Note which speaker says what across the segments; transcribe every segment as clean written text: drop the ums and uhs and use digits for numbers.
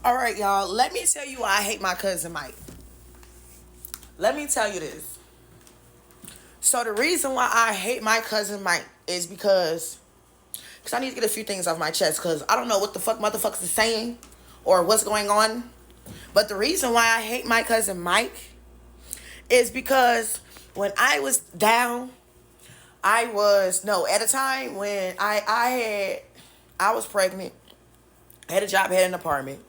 Speaker 1: All right, y'all. Let me tell you why I hate my cousin Mike. Let me tell you this. So the reason why I hate my cousin Mike is because I need to get a few things off my chest because I don't know what the fuck motherfuckers is saying or what's going on. But the reason why I hate my cousin Mike is because when I was down, I was no at a time when I was pregnant, had a job, had an apartment,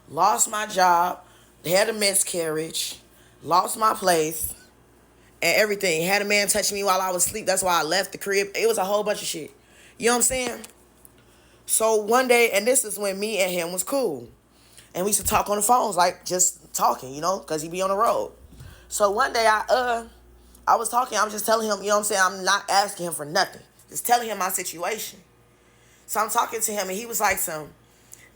Speaker 1: lost my job, had a miscarriage, lost my place, and everything. Had a man touch me while I was asleep. That's why I left the crib. It was a whole bunch of shit. You know what I'm saying? So one day, and this is when me and him was cool. And we used to talk on the phones, like just talking, because he be on the road. So one day I was talking, I was just telling him, you know what I'm saying? I'm not asking him for nothing. Just telling him my situation. So I'm talking to him and he was like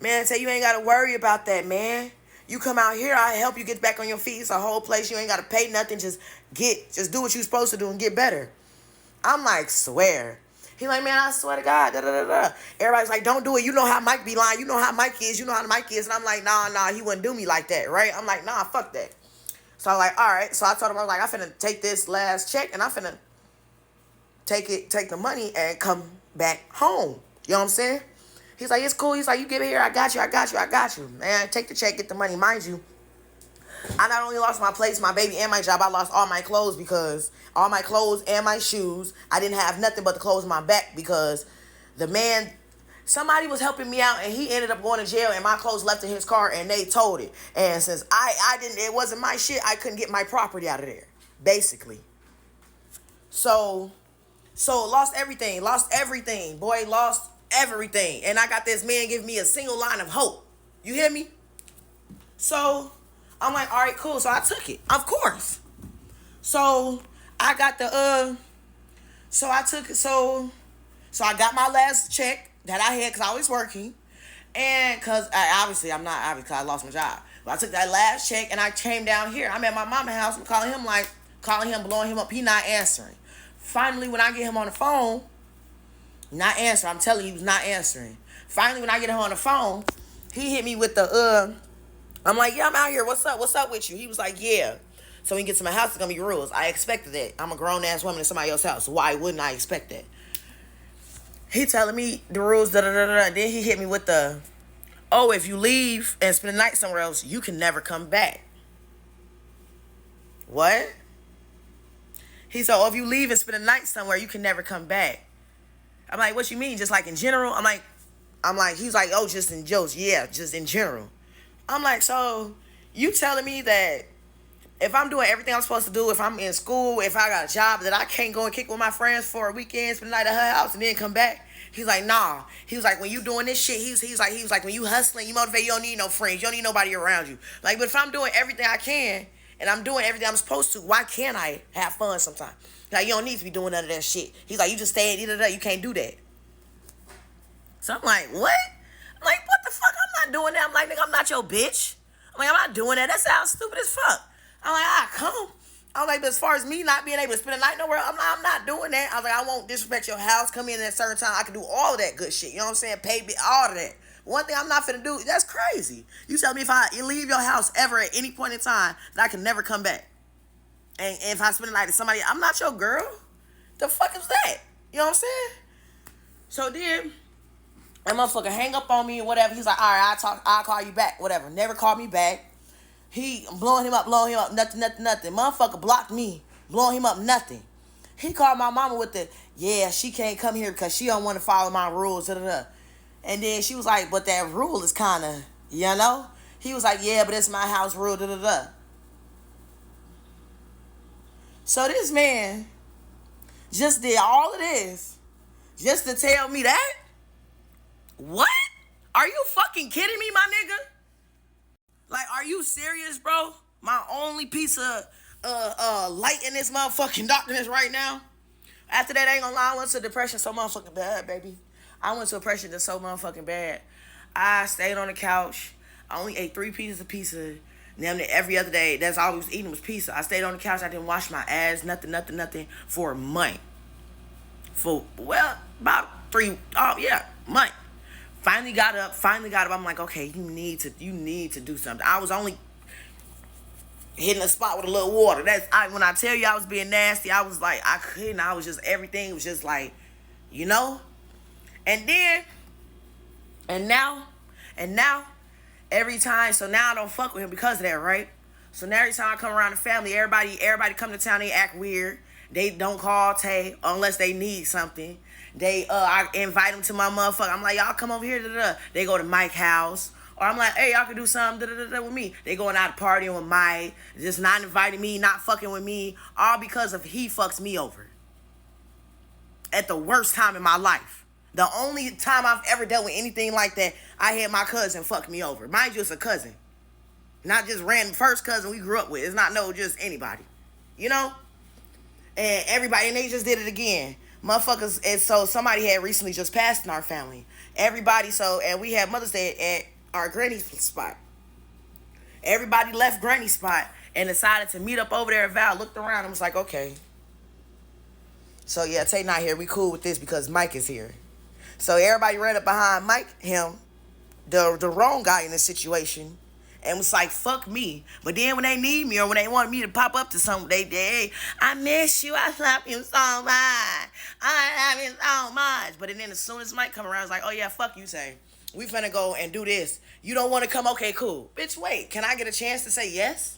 Speaker 1: man, say you ain't gotta worry about that, man. You come out here, I help you get back on your feet. It's a whole place. You ain't gotta pay nothing. Just do what you supposed to do and get better. I'm like, swear. He like, man, I swear to God, da da da da. Everybody's like, don't do it. You know how Mike be lying. You know how Mike is. You know how Mike is. And I'm like, nah, he wouldn't do me like that, right? I'm like, nah, fuck that. So I'm like, all right. So I told him, I was like, I finna take this last check and I finna take the money and come back home. You know what I'm saying? He's like, it's cool. He's like, you give it here. I got you. Man, take the check, get the money. Mind you, I not only lost my place, my baby, and my job, I lost all my clothes because all my clothes and my shoes, I didn't have nothing but the clothes on my back because the man, somebody was helping me out and he ended up going to jail and my clothes left in his car and they towed it. And since I didn't, it wasn't my shit, I couldn't get my property out of there, basically. So lost everything, boy, lost everything. And I got this man giving me a single line of hope. You hear me? So I'm like, all right, cool. So I took it, of course. So I got so I took it. So I got my last check that I had because I was working. And because obviously I'm not, obviously I lost my job. But I took that last check and I came down here. I'm at my mama's house. I'm calling him, blowing him up. He not answering. Finally, when I get him on the phone, not answering. I'm telling you, he's not answering. Finally, when I get him on the phone, he hit me with I'm like, yeah, I'm out here. What's up? What's up with you? He was like, yeah. So when he gets to my house, it's going to be rules. I expected that. I'm a grown-ass woman in somebody else's house. So why wouldn't I expect that? He telling me the rules, da-da-da-da. Then he hit me with if you leave and spend the night somewhere else, you can never come back. What? He said, if you leave and spend the night somewhere, you can never come back. I'm like, what you mean? Just like in general? He's like, just in jokes. Yeah, just in general. I'm like, so you telling me that if I'm doing everything I'm supposed to do, if I'm in school, if I got a job, that I can't go and kick with my friends for a weekend, spend the night at her house, and then come back? He's like, nah. He was like, when you doing this shit, he's like, when you hustling, you motivate, you don't need no friends, you don't need nobody around you. Like, but if I'm doing everything I can, and I'm doing everything I'm supposed to, why can't I have fun sometimes? Like, you don't need to be doing none of that shit. He's like, you just stay at either, you can't do that. So I'm like, what? I'm like, what the fuck? I'm not doing that. I'm like, nigga, I'm not your bitch. I'm like, I'm not doing that. That sounds stupid as fuck. I'm like, come. I'm like, but as far as me not being able to spend a night nowhere, I'm not doing that. I was like, I won't disrespect your house. Come in at a certain time. I can do all of that good shit. You know what I'm saying? Pay me all of that. One thing I'm not finna do, that's crazy. You tell me if you leave your house ever at any point in time, that I can never come back. And if I spend the night with somebody, I'm not your girl. The fuck is that? You know what I'm saying? So then, that motherfucker hang up on me or whatever. He's like, all right, I'll call you back, whatever. Never called me back. He blowing him up, nothing. Motherfucker blocked me, blowing him up, nothing. He called my mama with she can't come here because she don't want to follow my rules, da-da-da. And then she was like, but that rule is kind of, He was like, yeah, but it's my house rule, da-da-da. So this man just did all of this just to tell me that? What? Are you fucking kidding me, my nigga? Like, are you serious, bro? My only piece of light in this motherfucking darkness right now. After that, I ain't gonna lie, I went to depression so motherfucking bad, baby. I went to depression that's so motherfucking bad. I stayed on the couch. I only ate 3 pieces of pizza. Damn every other day, that's all I was eating was pizza. I stayed on the couch. I didn't wash my ass, nothing for a month. For, about month. Finally got up. Finally got up. I'm like, okay, you need to do something. I was only hitting a spot with a little water. When I tell you I was being nasty, I was like, I couldn't. I was just, everything was just like, you know. And then, and now, every time. So now I don't fuck with him because of that, right? So now every time I come around the family, everybody come to town, they act weird. They don't call Tay unless they need something. I invite them to my motherfucker. I'm like, y'all come over here. Da, da, da. They go to Mike's house. Or I'm like, hey, y'all can do something da, da, da, da, with me. They going out partying with Mike, just not inviting me, not fucking with me, all because of he fucks me over. At the worst time in my life. The only time I've ever dealt with anything like that, I had my cousin fuck me over. Mind you, it's a cousin. Not just random first cousin we grew up with. It's not just anybody. You know? And everybody, and they just did it again. Motherfuckers, and so somebody had recently just passed in our family. Everybody, and we had Mother's Day at our granny spot. Everybody left granny spot and decided to meet up over there. Val looked around and was like, okay. So yeah, Tay not here. We cool with this because Mike is here. So everybody ran up behind Mike, the wrong guy in this situation, and was like, fuck me. But then when they need me or when they want me to pop up to something, hey, I miss you. I love you so much. I love you so much. But then as soon as Mike come around, it's like, oh yeah, fuck you, Tay. We finna go and do this. You don't want to come? Okay, cool. Bitch, wait. Can I get a chance to say yes?